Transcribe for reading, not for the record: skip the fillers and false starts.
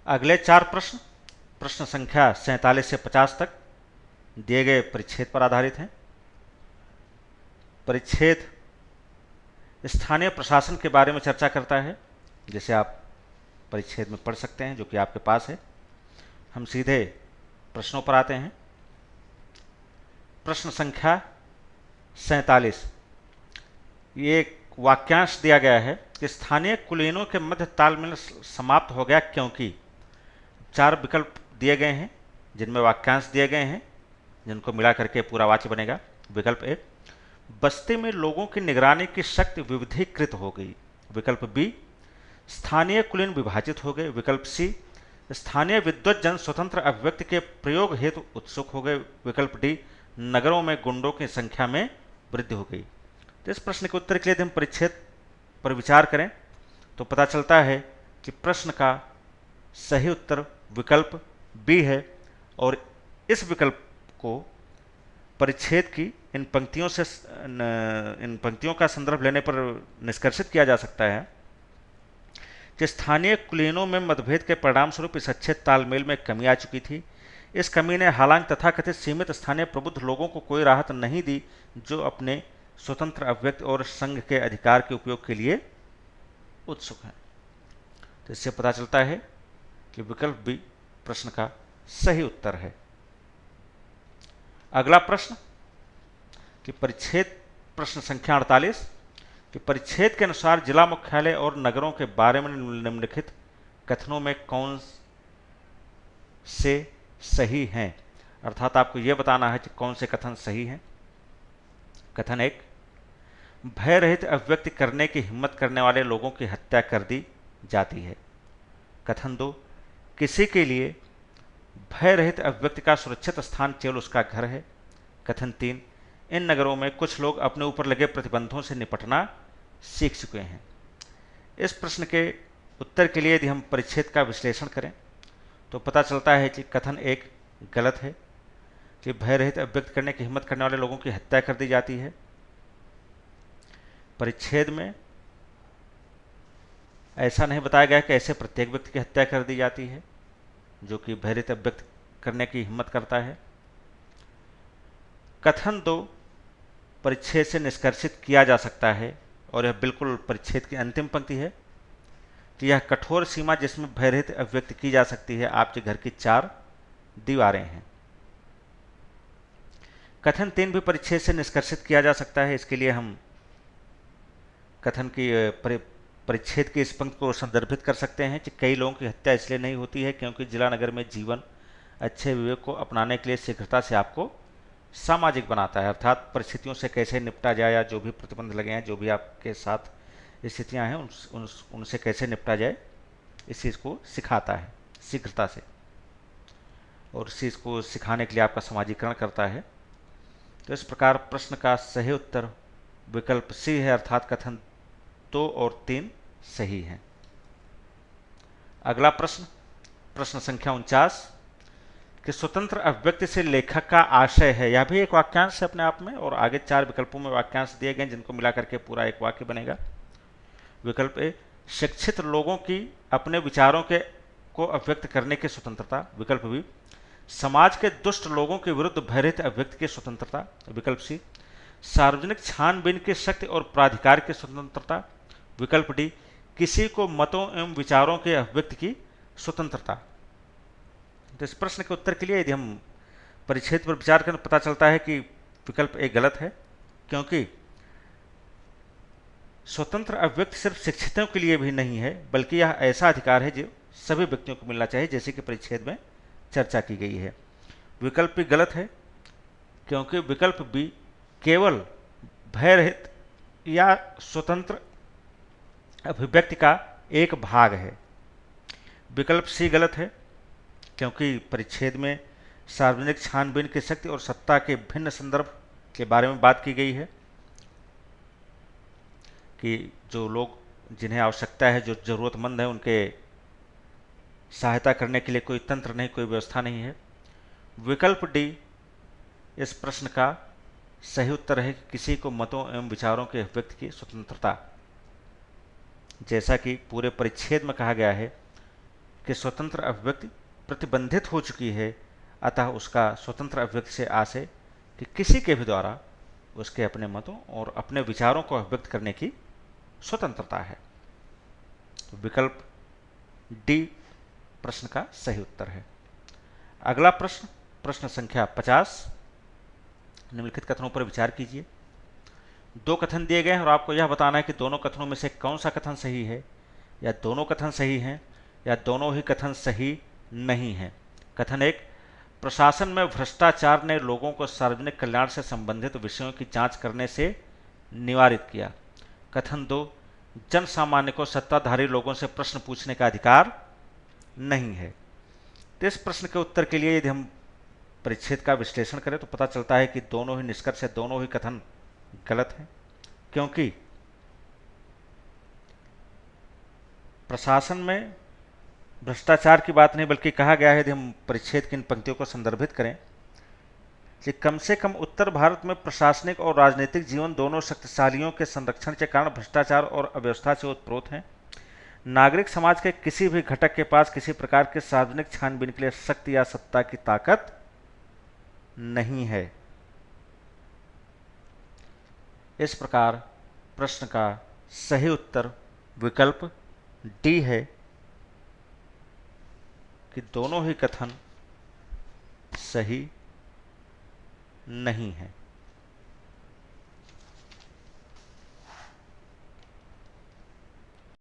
अगले 4 प्रश्न प्रश्न संख्या 47 से 50 तक दिए गए परिच्छेद पर आधारित हैं। परिच्छेद स्थानीय प्रशासन के बारे में चर्चा करता है, जिसे आप परिच्छेद में पढ़ सकते हैं, जो कि आपके पास है। हम सीधे प्रश्नों पर आते हैं। प्रश्न संख्या 47, ये एक वाक्यांश दिया गया है कि स्थानीय कुलीनों के मध्य तालमेल समाप्त हो गया क्योंकि 4 विकल्प दिए गए हैं, जिनमें वाक्यांश दिए गए हैं, जिनको मिला करके पूरा वाक्य बनेगा। विकल्प ए, बस्ती में लोगों की निगरानी की शक्ति विविधीकृत हो गई। विकल्प बी, स्थानीय कुलीन विभाजित हो गए। विकल्प सी, स्थानीय विद्वज्जन स्वतंत्र अभिव्यक्ति के प्रयोग हेतु उत्सुक हो गए। विकल्प डी, नगरों में गुंडों की संख्या में वृद्धि हो गई। तो इस प्रश्न के उत्तर के लिए यदि हम परिच्छेद पर विचार करें तो पता चलता है कि प्रश्न का सही उत्तर विकल्प बी है, और इस विकल्प को परिच्छेद की इन पंक्तियों का संदर्भ लेने पर निष्कर्षित किया जा सकता है कि स्थानीय कुलीनों में मतभेद के परिणाम स्वरूप इस अच्छे तालमेल में कमी आ चुकी थी। इस कमी ने हालांकि तथाकथित सीमित स्थानीय प्रबुद्ध लोगों को कोई राहत नहीं दी, जो अपने स्वतंत्र अभिव्यक्ति और संघ के अधिकार के उपयोग के लिए उत्सुक हैं। तो इससे पता चलता है कि विकल्प बी प्रश्न का सही उत्तर है। अगला प्रश्न कि परिच्छेद प्रश्न संख्या 48 कि परिच्छेद के अनुसार जिला मुख्यालय और नगरों के बारे में निम्नलिखित कथनों में कौन से सही हैं, अर्थात आपको यह बताना है कि कौन से कथन सही हैं। कथन 1, भय रहित अभिव्यक्ति करने की हिम्मत करने वाले लोगों की हत्या कर दी जाती है। कथन 2, किसी के लिए भय रहित अभिव्यक्ति का सुरक्षित स्थान केवल उसका घर है। कथन 3, इन नगरों में कुछ लोग अपने ऊपर लगे प्रतिबंधों से निपटना सीख चुके हैं। इस प्रश्न के उत्तर के लिए यदि हम परिच्छेद का विश्लेषण करें तो पता चलता है कि कथन 1 गलत है, कि भय रहित अभिव्यक्त करने की हिम्मत करने वाले लोगों की हत्या कर दी जाती है। परिच्छेद में ऐसा नहीं बताया गया कि ऐसे प्रत्येक व्यक्ति की हत्या कर दी जाती है जो कि भय रहित अभिव्यक्त करने की हिम्मत करता है। कथन 2 परिच्छेद से निष्कर्षित किया जा सकता है, और यह बिल्कुल परिच्छेद की अंतिम पंक्ति है कि यह कठोर सीमा जिसमें भय रहित अभिव्यक्ति की जा सकती है आपके घर की 4 दीवारें हैं। कथन 3 भी परिच्छेद से निष्कर्षित किया जा सकता है। इसके लिए हम कथन की परिच्छेद की इस पंक्ति को संदर्भित कर सकते हैं कि कई लोगों की हत्या इसलिए नहीं होती है क्योंकि जिला नगर में जीवन अच्छे विवेक को अपनाने के लिए शीघ्रता से आपको सामाजिक बनाता है, अर्थात परिस्थितियों से कैसे निपटा जाए या जो भी प्रतिबंध लगे हैं, जो भी आपके साथ स्थितियां हैं उनसे कैसे निपटा जाए, इस चीज़ को सिखाता है शीघ्रता से, और इस चीज़ को सिखाने के लिए आपका समाजीकरण करता है। तो इस प्रकार प्रश्न का सही उत्तर विकल्प सी है, अर्थात कथन 2 और 3 सही हैं। अगला प्रश्न प्रश्न संख्या 49 कि स्वतंत्र अभिव्यक्ति से लेखक का आशय है। यह भी एक वाक्यांश है अपने आप में, और आगे 4 विकल्पों में वाक्यांश दिए गए जिनको मिलाकर के पूरा एक वाक्य बनेगा। विकल्प ए, शिक्षित लोगों की अपने विचारों को अभिव्यक्त करने की स्वतंत्रता। विकल्प बी, समाज के दुष्ट लोगों के विरुद्ध भयरहित अभिव्यक्ति की स्वतंत्रता। विकल्प सी, सार्वजनिक छानबीन की शक्ति और प्राधिकार की स्वतंत्रता। विकल्प डी, किसी को मतों एवं विचारों के अभिव्यक्ति की स्वतंत्रता। तो इस प्रश्न के उत्तर के लिए यदि हम परिच्छेद पर विचार करें पता चलता है कि विकल्प ए गलत है, क्योंकि स्वतंत्र अभिव्यक्ति सिर्फ शिक्षितों के लिए भी नहीं है, बल्कि यह ऐसा अधिकार है जो सभी व्यक्तियों को मिलना चाहिए, जैसे कि परिच्छेद में चर्चा की गई है। विकल्प भी गलत है, क्योंकि विकल्प बी केवल भयरहित या स्वतंत्र अभिव्यक्ति का एक भाग है। विकल्प सी गलत है, क्योंकि परिच्छेद में सार्वजनिक छानबीन की शक्ति और सत्ता के भिन्न संदर्भ के बारे में बात की गई है कि जो लोग जिन्हें आवश्यकता है, जो ज़रूरतमंद है, उनके सहायता करने के लिए कोई तंत्र नहीं, कोई व्यवस्था नहीं है। विकल्प डी इस प्रश्न का सही उत्तर है कि किसी को मतों एवं विचारों के अभिव्यक्ति की स्वतंत्रता। जैसा कि पूरे परिच्छेद में कहा गया है कि स्वतंत्र अभिव्यक्ति प्रतिबंधित हो चुकी है, अतः उसका स्वतंत्र अभिव्यक्ति से आशय कि किसी के भी द्वारा उसके अपने मतों और अपने विचारों को अभिव्यक्त करने की स्वतंत्रता है। तो विकल्प डी प्रश्न का सही उत्तर है। अगला प्रश्न, प्रश्न संख्या 50। निम्नलिखित कथनों पर विचार कीजिए। दो कथन दिए गए हैं और आपको यह बताना है कि दोनों कथनों में से कौन सा कथन सही है, या दोनों कथन सही हैं, या दोनों ही कथन सही नहीं हैं। कथन 1, प्रशासन में भ्रष्टाचार ने लोगों को सार्वजनिक कल्याण से संबंधित विषयों की जांच करने से निवारित किया। कथन 2, जन सामान्य को सत्ताधारी लोगों से प्रश्न पूछने का अधिकार नहीं है। तो इस प्रश्न के उत्तर के लिए यदि हम परिच्छेद का विश्लेषण करें तो पता चलता है कि दोनों ही निष्कर्ष है, दोनों ही कथन गलत हैं, क्योंकि प्रशासन में भ्रष्टाचार की बात नहीं बल्कि कहा गया है, यदि हम परिच्छेद की इन पंक्तियों को संदर्भित करें, कि कम से कम उत्तर भारत में प्रशासनिक और राजनीतिक जीवन दोनों शक्तिशालियों के संरक्षण के कारण भ्रष्टाचार और अव्यवस्था से ओतप्रोत हैं। नागरिक समाज के किसी भी घटक के पास किसी प्रकार के सार्वजनिक छानबीन के लिए शक्ति या सत्ता की ताकत नहीं है। इस प्रकार प्रश्न का सही उत्तर विकल्प डी है कि दोनों ही कथन सही नहीं है।